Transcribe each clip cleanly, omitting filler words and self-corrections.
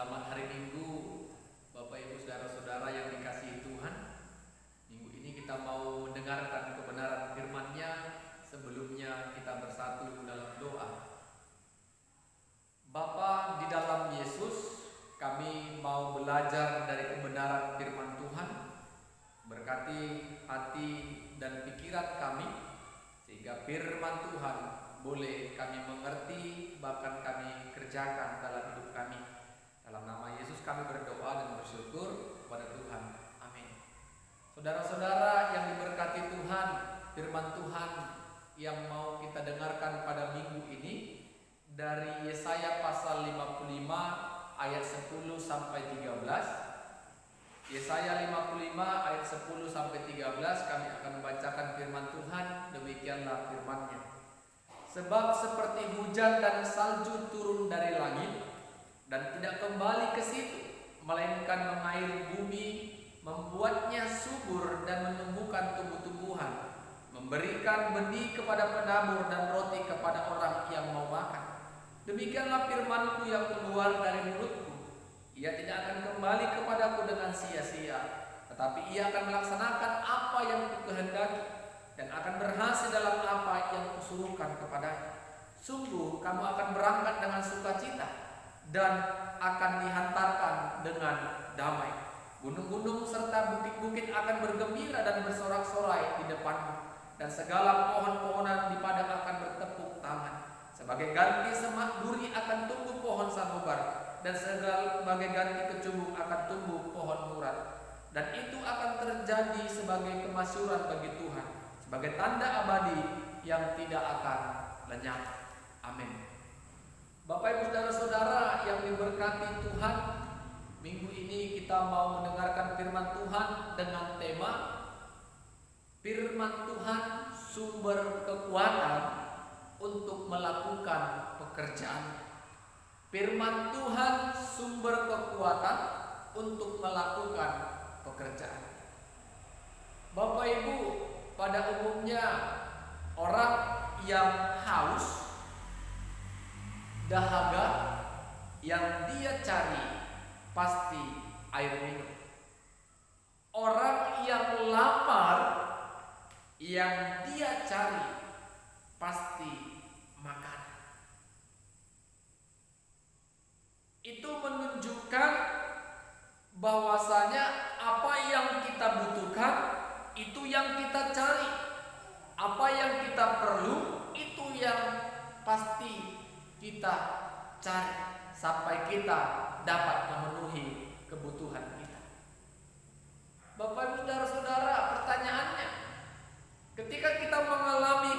Selamat hari Minggu, Bapak Ibu Saudara-saudara yang dikasihi Tuhan. Minggu ini kita mau mendengarkan kebenaran firman-Nya. Sebelumnya kita bersatu dalam doa. Bapa di dalam Yesus, kami mau belajar dari kebenaran firman Tuhan. Berkati hati dan pikiran kami, sehingga firman Tuhan boleh kami mengerti, bahkan kami kerjakan dalam hidup kami. Dalam nama Yesus kami berdoa dan bersyukur kepada Tuhan. Amin. Saudara-saudara yang diberkati Tuhan, firman Tuhan yang mau kita dengarkan pada minggu ini dari Yesaya pasal 55 ayat 10 sampai 13. Yesaya 55 ayat 10 sampai 13 kami akan membacakan firman Tuhan. Demikianlah firman-Nya. Sebab seperti hujan dan salju turun dari langit dan tidak kembali ke situ, melainkan mengairi bumi, membuatnya subur dan menumbuhkan tumbuh-tumbuhan, memberikan benih kepada penabur dan roti kepada orang yang mau makan. Demikianlah firman-Ku yang keluar dari mulutku. Ia tidak akan kembali kepadaku dengan sia-sia, tetapi ia akan melaksanakan apa yang Kukehendaki dan akan berhasil dalam apa yang Kusuruhkan kepadanya. Sungguh kamu akan berangkat dengan sukacita dan akan dihantarkan dengan damai. Gunung-gunung serta bukit-bukit akan bergembira dan bersorak-sorai di depanmu, dan segala pohon-pohonan di padang akan bertepuk tangan. Sebagai ganti semak duri akan tumbuh pohon sanubar, dan sebagai ganti kecubung akan tumbuh pohon murad. Dan itu akan terjadi sebagai kemasyuran bagi Tuhan, sebagai tanda abadi yang tidak akan lenyap. Amin. Bapak Ibu Saudara-saudara yang diberkati Tuhan, minggu ini kita mau mendengarkan firman Tuhan dengan tema firman Tuhan sumber kekuatan untuk melakukan pekerjaan. Firman Tuhan sumber kekuatan untuk melakukan pekerjaan. Bapak Ibu, pada umumnya orang yang haus, dahaga, yang dia cari pasti air minum. Orang yang lapar, yang dia cari pasti makan. Itu menunjukkan bahwasanya apa yang kita butuhkan itu yang kita cari. Apa yang kita perlu itu yang pasti kita cari sampai kita dapat memenuhi kebutuhan kita. Bapak Ibu Saudara-saudara, pertanyaannya, ketika kita mengalami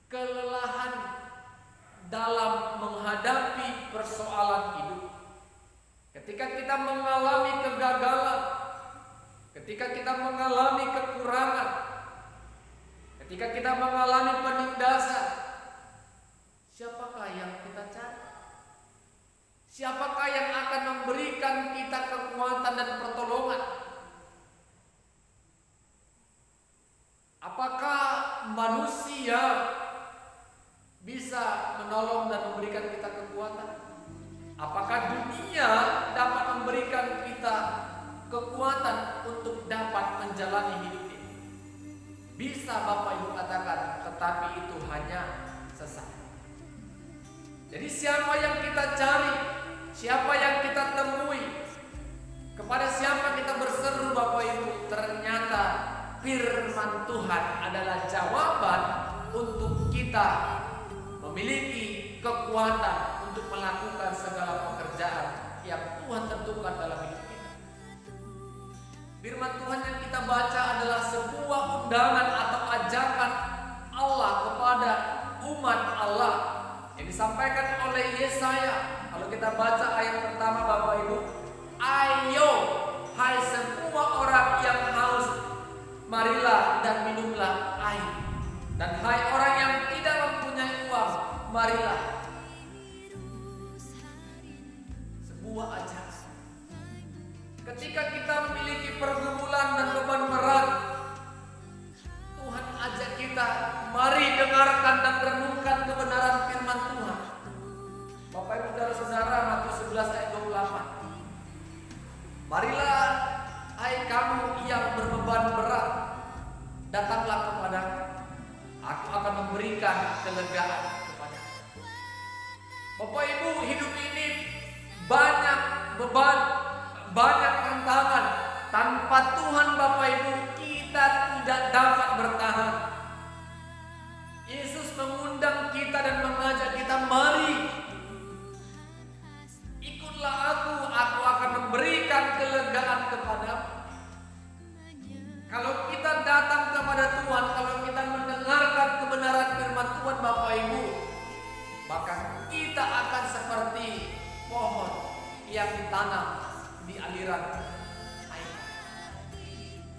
kelelahan dalam menghadapi persoalan hidup, ketika kita mengalami kegagalan, ketika kita mengalami kekurangan, ketika kita mengalami penindasan, siapakah yang kita cari? Siapakah yang akan memberikan kita kekuatan dan pertolongan? Apakah manusia bisa menolong dan memberikan kita kekuatan? Apakah dunia dapat memberikan kita kekuatan untuk dapat menjalani hidup ini? Bisa Bapak Ibu katakan, tetapi itu hanya sesaat. Jadi siapa yang kita cari, siapa yang kita temui, kepada siapa kita berseru Bapak Ibu, ternyata firman Tuhan adalah jawaban untuk kita memiliki kekuatan untuk melakukan segala pekerjaan yang Tuhan tentukan dalam hidup kita. Firman Tuhan yang kita baca adalah sebuah undangan atau ajakan Allah kepada umat Allah yang disampaikan oleh Yesaya. Kalau kita baca ayat pertama Bapak Ibu, ayo hai semua orang yang haus, marilah dan minumlah air. Dan hai orang yang tidak mempunyai uang, marilah. Sebuah ajakan. Ketika kita memiliki pergumulan dan beban berat, Tuhan ajak kita, mari dengarkan dan renungkan kebenaran firman Tuhan. Bapak Ibu Saudara-saudara, Bapak Ibu, hidup ini banyak beban, banyak tantangan. Tanpa Tuhan Bapak Ibu, kita tidak dapat bertahan. Yesus mengundang kita dan mengajak kita, mari ikutlah aku akan memberikan kelegaan kepadamu. Kalau kita datang kepada Tuhan, kalau kita mendengarkan kebenaran firman Tuhan Bapak Ibu, maka kita akan seperti pohon yang ditanam di aliran air,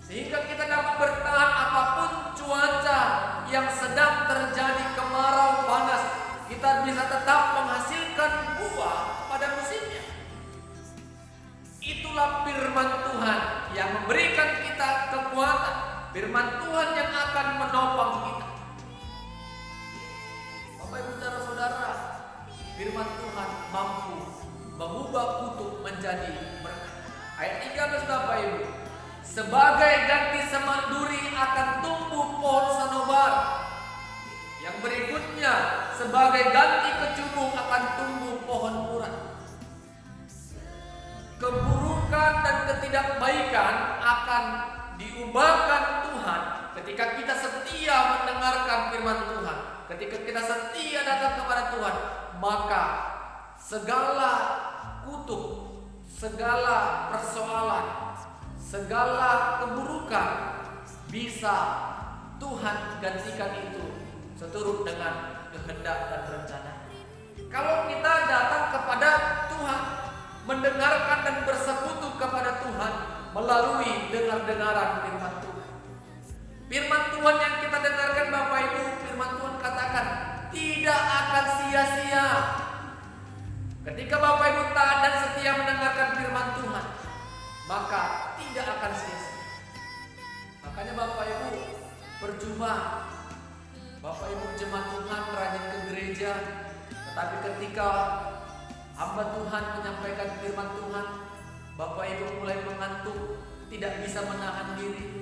sehingga kita dapat bertahan apapun cuaca yang sedang terjadi, kemarau panas, kita bisa tetap menghasilkan buah pada musimnya. Itulah firman Tuhan yang memberikan kita kekuatan, firman Tuhan yang akan menopang kita. Bapak Ibu saudara-saudara, firman Tuhan mampu mengubah kutuk menjadi berkat. Ayat 13 Bapak Ibu, sebagai ganti semak duri akan tumbuh pohon sanobar. Yang berikutnya, sebagai ganti kecubung akan tumbuh pohon murah. Keburukan dan ketidakbaikan akan diubahkan Tuhan ketika kita setia mendengarkan firman Tuhan. Ketika kita setia datang kepada Tuhan, maka segala kutuk, segala persoalan, segala keburukan bisa Tuhan gantikan itu seturut dengan kehendak dan rencana. Kalau kita datang kepada Tuhan, mendengarkan dan bersekutu kepada Tuhan melalui dengar-dengaran firman Tuhan. Firman Tuhan yang kita dengarkan Bapak Ibu, firman Tuhan katakan tidak akan sia-sia. Ketika Bapak Ibu taat dan setia mendengarkan firman Tuhan, maka tidak akan sia-sia. Makanya Bapak Ibu, percuma Bapak Ibu jemaat Tuhan rajin ke gereja, tetapi ketika hamba Tuhan menyampaikan firman Tuhan, Bapak Ibu mulai mengantuk, tidak bisa menahan diri.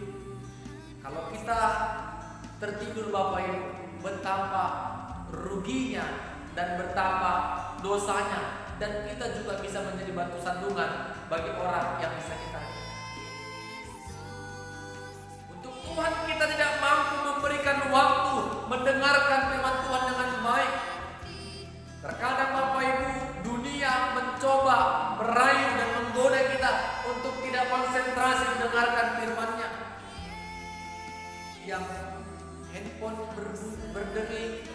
Kalau kita tertidur Bapak Ibu, betapa ruginya dan betapa dosanya, dan kita juga bisa menjadi batu sandungan bagi orang yang disakiti. Untuk Tuhan kita tidak mampu memberikan waktu mendengarkan firman Tuhan dengan baik. Terkadang Bapak Ibu, dunia mencoba merayu dan menggoda kita untuk tidak konsentrasi mendengarkan firman-Nya. Yang handphone berdering,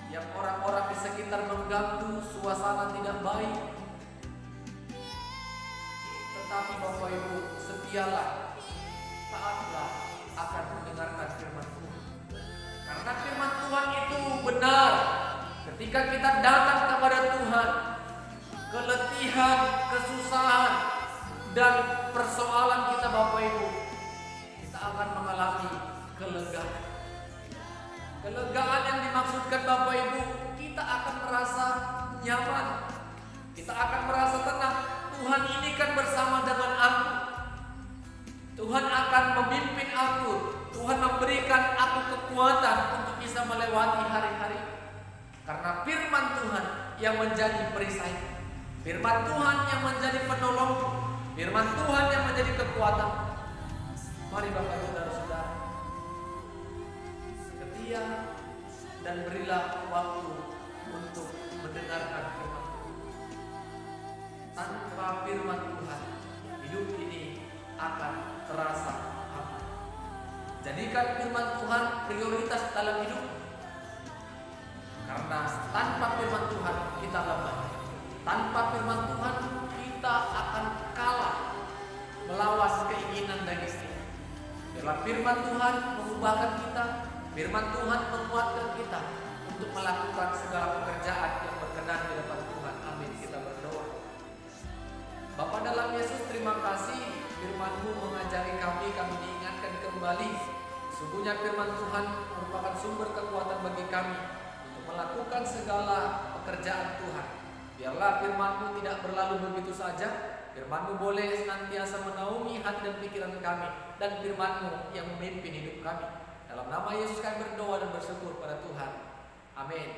yang orang-orang di sekitar mengganggu, suasana tidak baik. Tetapi Bapak Ibu, setialah, taatlah akan mendengarkan firman Tuhan. Karena firman Tuhan itu benar. Ketika kita datang kepada Tuhan, keletihan, kesusahan, dan persoalan kita Bapak Ibu, kita akan mengalami kelegaan. Kelegaan yang dimaksudkan Bapak Ibu, kita akan merasa nyaman, kita akan merasa tenang. Tuhan ini kan bersama dengan aku. Tuhan akan memimpin aku. Tuhan memberikan aku kekuatan untuk bisa melewati hari-hari. Karena firman Tuhan yang menjadi perisai, firman Tuhan yang menjadi penolong, firman Tuhan yang menjadi kekuatan. Mari Bapak Ibu dan Saudara, setia dan berilah waktu untuk mendengarkan firman Tuhan. Tanpa firman Tuhan, hidup ini akan terasa hampa. Jadikan firman Tuhan prioritas dalam hidup. Karena tanpa firman Tuhan kita lemah. Tanpa firman Tuhan kita akan kalah melawan keinginan daging kita. Biarlah firman Tuhan mengubahkan kita, firman Tuhan menguatkan kita untuk melakukan segala pekerjaan yang berkenan di depan Tuhan. Amin. Kita berdoa. Bapa dalam Yesus, terima kasih firman-Mu mengajari kami diingatkan kembali. Sungguhnya firman Tuhan merupakan sumber kekuatan bagi kami melakukan segala pekerjaan Tuhan. Biarlah firman-Mu tidak berlalu begitu saja. Firman-Mu boleh senantiasa menaungi hati dan pikiran kami, dan firman-Mu yang memimpin hidup kami. Dalam nama Yesus kami berdoa dan bersyukur pada Tuhan. Amin.